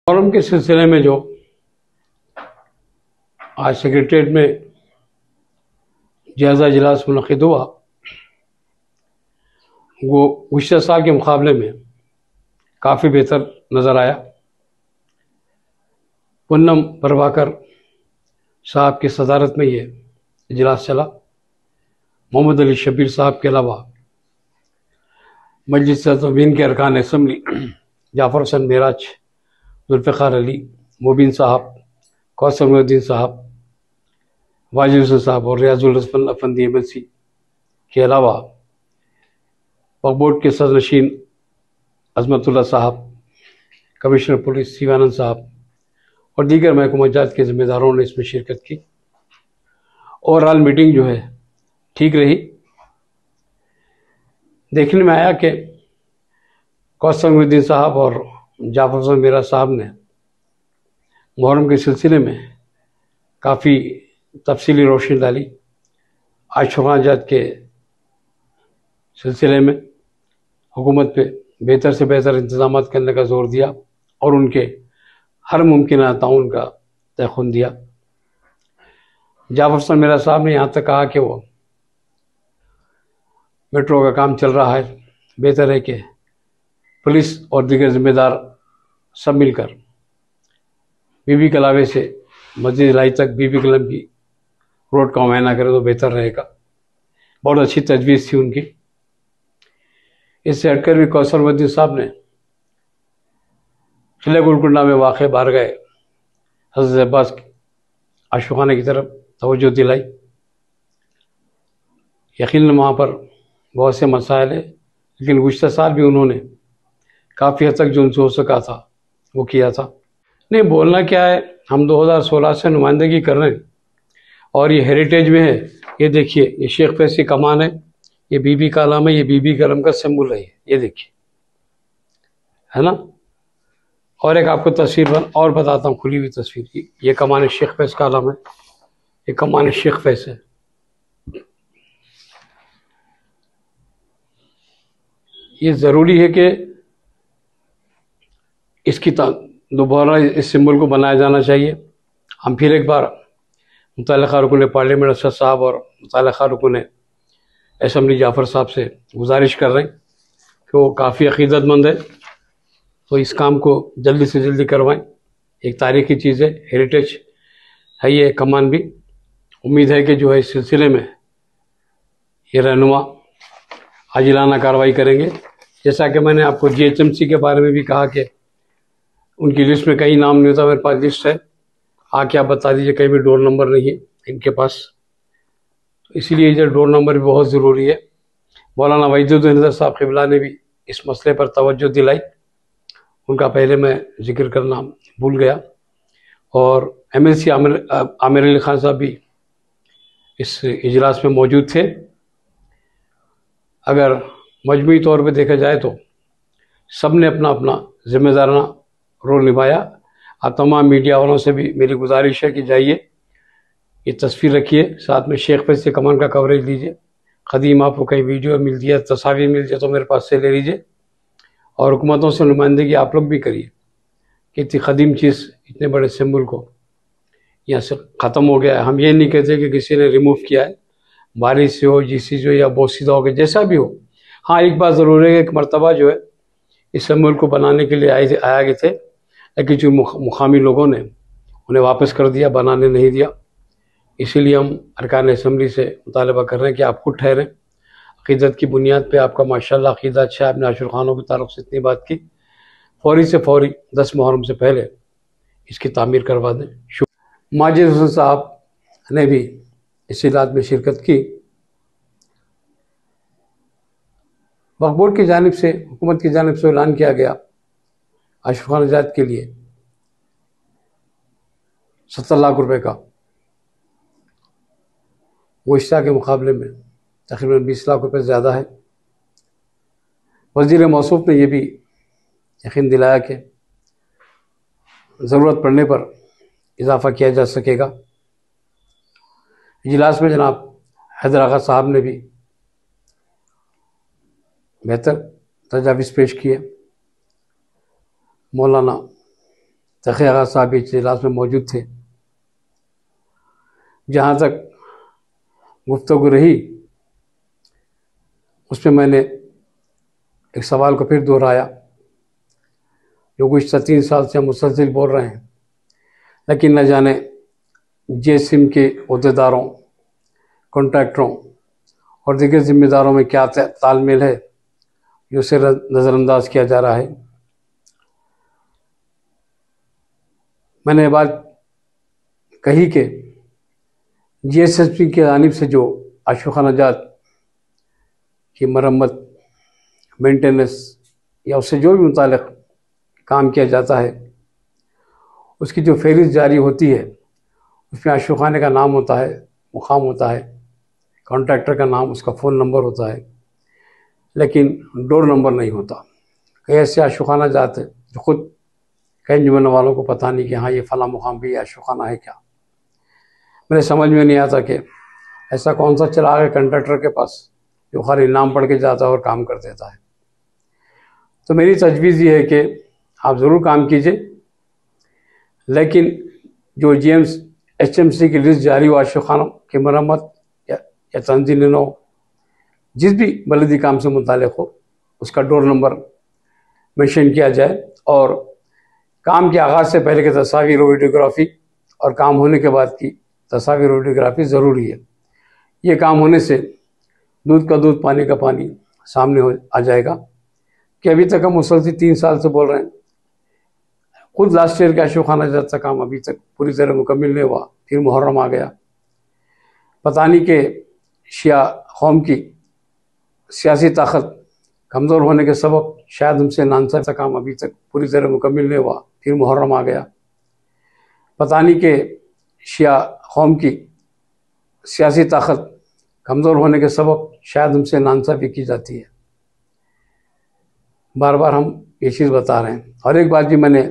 Forum के सिलसिले में जो आज सेक्रेटरीट में जायजा इजलास मुनक़िद हुआ, वो गुज़श्ता साल के मुकाबले में काफ़ी बेहतर नज़र आया। पूनम प्रभाकर साहब की सदारत में ये इजलास चला। मोहम्मद अली शबीर साहब के अलावा मजलिस तमीन के अरकान असम्बली जाफ़र हसन मेराज, जुल्फ़िकार अली, मुबीन साहब, कौसर मुद्दीन साहब, वाजिद हुसैन साहब और रियाजुल रज़्क़ अफंदी एमएलसी के अलावा वक्फ़ बोर्ड के सदरनशीन अज़मतुल्लाह साहब, कमिश्नर पुलिस शिवानंद साहब और दीगर महकमा जात के ज़िम्मेदारों ने इसमें शिरकत की। ओवरऑल मीटिंग जो है ठीक रही। देखने में आया कि कौसर मुद्दीन साहब और जाफ़र हसन मेराज साहब ने मुहर्रम के सिलसिले में काफ़ी तफसीली रोशनी डाली। आशुरा जात के सिलसिले में हुकूमत पे बेहतर से बेहतर इंतज़ाम करने का ज़ोर दिया और उनके हर मुमकिन ताउन का तयख़ुन दिया। जाफ़र हसन मेराज साहब ने यहाँ तक कहा कि वो मेट्रो का काम चल रहा है, बेहतर है कि पुलिस और दीगर ज़िम्मेदार सब मिलकर बीबी कलावे से मस्जिद लाई तक बीबी कलम की रोड का मुआयना करें तो बेहतर रहेगा। बहुत अच्छी तजवीज़ थी उनकी। इससे हटकर भी कौसर मुद्दीन साहब ने किले गोलकुंडा में वाक़ बारगाह हज़रत अब्बास आशिक़ाना की तरफ तवज्जो दिलाई। यकीनन वहाँ पर बहुत से मसाइल है, लेकिन गुज़श्ता साल भी उन्होंने काफ़ी हद तक जो उनसे हो सका था वो किया था। नहीं, बोलना क्या है, हम 2016 से नुमाइंदगी कर रहे हैं और ये हेरिटेज में है। ये देखिए, ये शेख फैज़ की कमान है, ये बीबी का आलम है, ये बीबी कलम का सिंबल है, ये देखिए, है ना। और एक आपको तस्वीर और बताता हूँ, खुली हुई तस्वीर की। ये कमान शेख फैज़ का आलम है, ये कमान शेख फैज़ है। ये ज़रूरी है कि इसकी दोबारा इस सिंबल को बनाया जाना चाहिए। हम फिर एक बार मुतल्लिक़ा रुकन पार्लियामेंट असद साहब और मुतल्लिक़ा रुकन असम्बली जाफ़र साहब से गुजारिश कर रहे हैं कि वो काफ़ी अक़ीदतमंद है, तो इस काम को जल्दी से जल्दी करवाएं। एक तारीख़ी चीज़ है, हेरिटेज है ये कमान भी। उम्मीद है कि जो है इस सिलसिले में ये रहनुमा आजिलाना कार्रवाई करेंगे। जैसा कि मैंने आपको जीएचएमसी के बारे में भी कहा कि उनकी लिस्ट में कहीं नाम नहीं होता, मेरे पास लिस्ट है, आके आप बता दीजिए कहीं भी डोर नंबर नहीं है इनके पास, तो इसीलिए ये डोर नंबर भी बहुत ज़रूरी है। मौलाना वहीदुद्दीन साहब क़िबला ने भी इस मसले पर तवज्जो दिलाई, उनका पहले मैं जिक्र करना भूल गया। और एमएलसी आमिर अली ख़ान साहब भी इस इजलास में मौजूद थे। अगर मजमूई तौर पर देखा जाए तो सब ने अपना अपना ज़िम्मेदाराना रोल निभाया। आप तमाम मीडिया वालों से भी मेरी गुजारिश है कि जाइए, ये तस्वीर रखिए, साथ में शेख फैज़ से कमान का कवरेज लीजिए। ख़दीम आपको कहीं वीडियो मिल दिया, तस्वीर मिल जाए तो मेरे पास से ले लीजिए। और हुकूमतों से नुमाइंदगी आप लोग भी करिए कि इतनी ख़दीम चीज़, इतने बड़े सिंबल को यहाँ से ख़त्म हो गया है। हम ये नहीं कहते कि किसी ने रिमूव किया है, बारिश से हो, जिसी जो या बोसीदा हो गया, जैसा भी हो। हाँ, एक बात ज़रूर है कि एक मरतबा जो है इस सिंबल को बनाने के लिए आया गए थे, लेकिन जो मुकामी लोगों ने उन्हें वापस कर दिया, बनाने नहीं दिया। इसीलिए हम अरकान असम्बली से मुतालबा कर रहे हैं कि आप खुद ठहरें। अक़ीदत की बुनियाद पे आपका माशाल्लाह अक़ीदा अच्छा है, आपने आशुर खानों के ताल्लुक़ से इतनी बात की, फ़ौरी से फ़ौरी 10 मुहर्रम से पहले इसकी तामीर करवा दें। माजिद हुसैन साहब ने भी इस इजलास में शिरकत की। वक्फ़ बोर्ड की जानिब से, हुकूमत की जानिब से ऐलान किया गया आशुर खान आज़ाद के लिए 70 लाख रुपए का, गुज़श्ता के मुकाबले में तकरीबन 20 लाख रुपए ज़्यादा है। वज़ीर मौसूफ़ ने यह भी यकीन दिलाया कि ज़रूरत पड़ने पर इजाफ़ा किया जा सकेगा। इजलास में जनाब हैदर आगा साहब ने भी बेहतर तजावीज़ पेश किए। मौलाना तकी आगा साहब भी इजलास में मौजूद थे। जहाँ तक गुफ्तगू रही उसमें मैंने एक सवाल को फिर दोहराया, जो गुज़श्ता 3 साल से हम मुसलसिल बोल रहे हैं, लेकिन न जाने जेसिम के अहदेदारों, कॉन्ट्रैक्टरों और दीगर जिम्मेदारों में क्या तालमेल है जो उसे नज़रअंदाज किया जा रहा है। मैंने ये बात कही कि GSSB की जानिब से जो आशिक़ाना जात की मरम्मत, मेंटेनेंस या उससे जो भी मुताल्लिक़ काम किया जाता है, उसकी जो फहरिस्त जारी होती है उसमें आशिक़ाने का नाम होता है, मुकाम होता है, कॉन्ट्रैक्टर का नाम, उसका फ़ोन नंबर होता है, लेकिन डोर नंबर नहीं होता। कई ऐसे आशिक़ाना जात है जो ख़ुद कई जुम्मन वालों को पता नहीं कि हाँ ये फ़लाँ मुकाम भी आशिक़ाना है क्या। मेरे समझ में नहीं आता कि ऐसा कौन सा चिराग है कॉन्ट्रैक्टर के पास जो खाली नाम पढ़ के जाता है और काम कर देता है। तो मेरी तजवीज़ ये है कि आप ज़रूर काम कीजिए, लेकिन जो HMC की लिस्ट जारी हो आशिक़ानों की मरम्मत या तंज़ीम नौ जिस भी बलदी काम से मुताल्लिक़ हो, उसका डोर नंबर मेंशन किया जाए और काम के आगाज़ से पहले की तस्वीर वीडियोग्राफी और काम होने के बाद की तस्वीर वीडियोग्राफी ज़रूरी है। ये काम होने से दूध का दूध, पानी का पानी सामने आ जाएगा कि अभी तक हम मुसलसिल 3 साल से बोल रहे हैं। खुद लास्ट ईयर का आशिक़ाना जात का काम अभी तक पूरी तरह मुकम्मिल नहीं हुआ, फिर मुहर्रम आ गया। पता नहीं कि शिया कौम की सियासी ताकत कमज़ोर होने के सबब शायद हमसे नानसा का काम अभी तक पूरी तरह मुकम्मिल नहीं हुआ, फिर मुहर्रम आ गया। पता नहीं कि शिया कौम की सियासी ताकत कमज़ोर होने के सबब शायद हमसे नाइंसाफ़ी की जाती है। बार बार हम ये चीज़ बता रहे हैं। और एक बात भी मैंने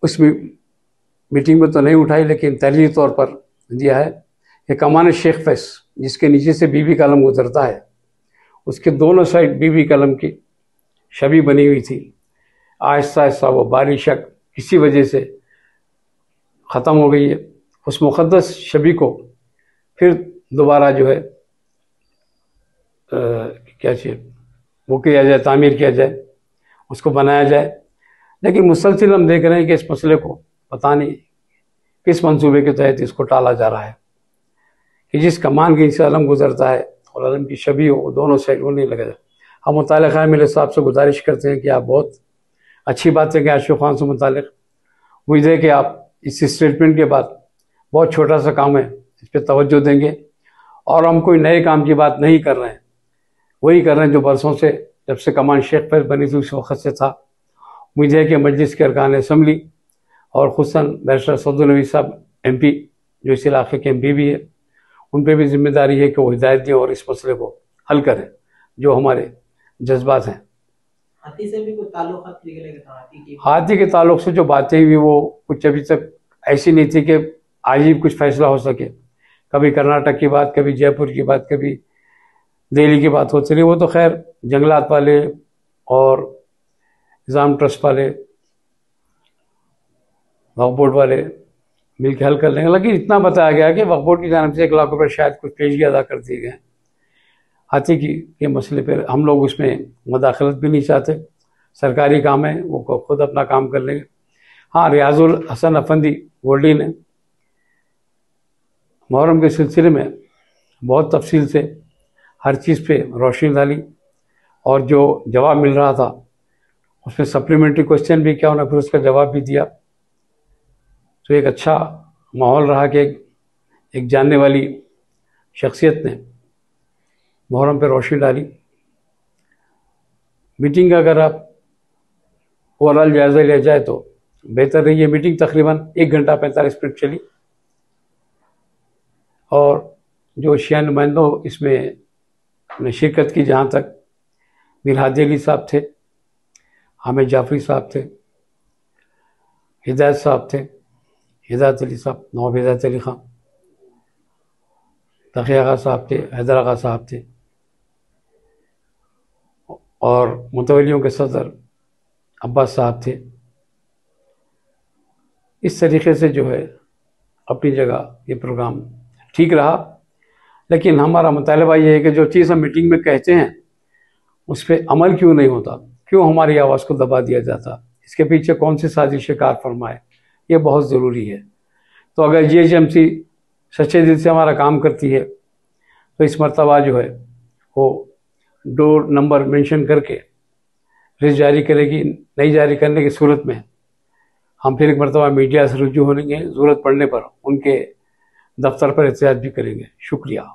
उस मीटिंग में तो नहीं उठाई, लेकिन तहरीरी तौर पर दिया है कि कमान शेख फैस जिसके नीचे से बीबी कलम गुजरता है, उसके दोनों साइड बीबी कलम की छवि बनी हुई थी। आहिस्ता आहिस्ता वो बारिशक किसी वजह से ख़त्म हो गई है। उस मुक़द्दस छवि को फिर दोबारा जो है क्या चाहिए वो किया जाए, तामीर किया जाए, उसको बनाया जाए। लेकिन मुसलसिल हम देख रहे हैं कि इस मसले को पता नहीं किस मंसूबे के तहत इसको टाला जा रहा है कि जिस कमान के नीचे अलम गुजरता है और अलम की छवि हो, दोनों साइड वो नहीं लगा। हम मुतालिक़ मेरे साहब से गुजारिश करते हैं कि आप बहुत अच्छी बात है कि आशिक़ान से मुतालिक़ मुझे कि आप इस स्टेटमेंट के बाद बहुत छोटा सा काम है, इस पर तवज्जो देंगे। और हम कोई नए काम की बात नहीं कर रहे हैं, वही कर रहे हैं जो बरसों से, जब से कमान शेख फैस बनी थी उस वक़्त से था। उम्मीद है कि मजलिस के अरकान असम्बली और खुसन बैरिस्टर सदुल नबी साहब MP जो इस इलाके के MP भी है, उन पर भी जिम्मेदारी है कि वो हिदायत दें और इस मसले को हल करें जो हमारे जज्बात हैं। हाथी से भी कोई ताल्लुक हाथी के ताल्लुक से जो बातें हुई वो कुछ अभी तक ऐसी नहीं थी कि आज ही कुछ फैसला हो सके। कभी कर्नाटक की बात, कभी जयपुर की बात, कभी दिल्ली की बात होती रही। वो तो खैर जंगलात वाले और निज़ाम ट्रस्ट वाले, वक्फ बोर्ड वाले मिल के हल कर लेंगे। लेकिन इतना बताया गया कि वक्फ बोर्ड की जानब से 1 लाख रुपये शायद कुछ पेशगी अदा कर दिए गए। हाथी के मसले पर हम लोग उसमें मदाखलत भी नहीं चाहते, सरकारी काम है, वो खुद अपना काम कर लेंगे। हाँ, रियाजुल हसन अफंदी गोल्डी ने मुहर्रम के सिलसिले में बहुत तफसील से हर चीज़ पे रोशनी डाली और जो जवाब मिल रहा था उसमें सप्लीमेंट्री क्वेश्चन भी किया, उन्होंने फिर उसका जवाब भी दिया। तो एक अच्छा माहौल रहा कि एक जानने वाली शख्सियत ने मुहर्रम पे रोशनी डाली। मीटिंग का अगर आप ओवरऑल जायज़ा लिया जाए तो बेहतर रही है। मीटिंग तकरीबन 1 घंटा 45 मिनट चली और जो शिया नुमाइंदों इसमें ने शिरकत की, जहाँ तक मीर हादी अली साहब थे, हामिद जाफरी साहब थे, हिदायत साहब थे, हिदायत अली साहब, नवाब हिदायत अली खां, तकी आगा साहब थे, हैदर आगा साहब थे और मुतवलियों के सदर अब्बास साहब थे। इस तरीके से जो है अपनी जगह ये प्रोग्राम ठीक रहा। लेकिन हमारा मुतालबा ये है कि जो चीज़ हम मीटिंग में कहते हैं उस पर अमल क्यों नहीं होता, क्यों हमारी आवाज़ को दबा दिया जाता, इसके पीछे कौन सी साजिश कार फरमाए, ये बहुत ज़रूरी है। तो अगर GHMC सच्चे दिल से हमारा काम करती है तो इस मरतबा जो है वो डोर नंबर मेंशन करके लिस्ट जारी करेगी। नहीं जारी करने की सूरत में हम फिर एक मरतबा मीडिया से रुजू होंगे, ज़रूरत पड़ने पर उनके दफ्तर पर एहतजाज भी करेंगे। शुक्रिया।